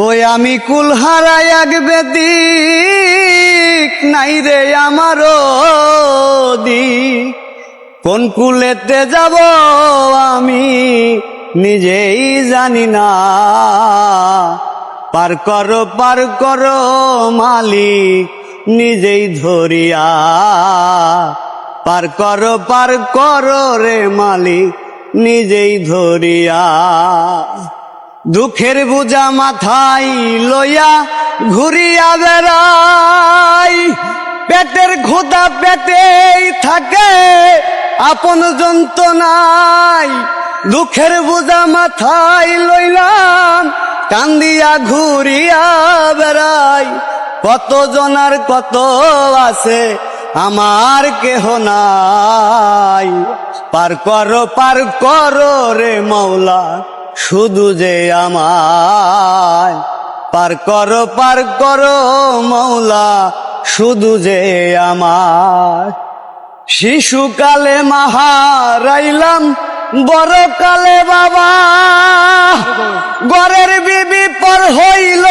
ওই আমি কুল হারাই এক বেদিক নাই রে আমারও দিক, কোন কুলেতে যাব আমি নিজেই জানি না। পার করো মালিক নিজেই ধরিয়া, পার করো রে মালিক নিজেই ধরিয়া। দুঃখের বোঝা মাথায় লইয়া ঘুরিয়া বেড়াই, পেটের ক্ষুধা পেটেই থাকে আপন যন্ত্রণাই। দুঃখের বোঝা মাথায় লইলাম কান্দিয়া ঘুরিয়া বেড়াই, কত জনার কত আছে আমার কেহ নাই। পার করো রে মৌলা শুধু যে আমায়, পার করো মৌলা শুধু যে আমার। শিশুকালে মা হারাইলাম, বড় কালে বাবা, ঘরের বিবি পর হইল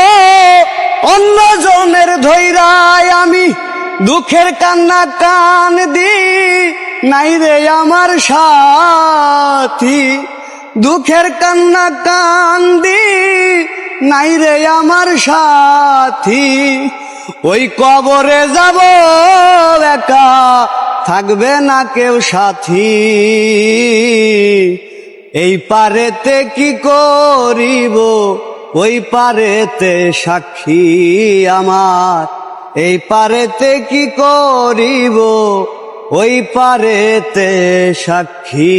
অন্য জনের ধৈরায়। আমি দুঃখের কান্না কান দি নাই রে আমার সাথী, দুঃখের কান্না কান দি নাই রে আমার সাথী। ওই কবরে যাব একা, থাকবে না কেউ সাথী। এই পারেতে কি করিব ওই পারেতে সাক্ষী আমার, এই পারেতে কি করিব ওই পারেতে সাক্ষী।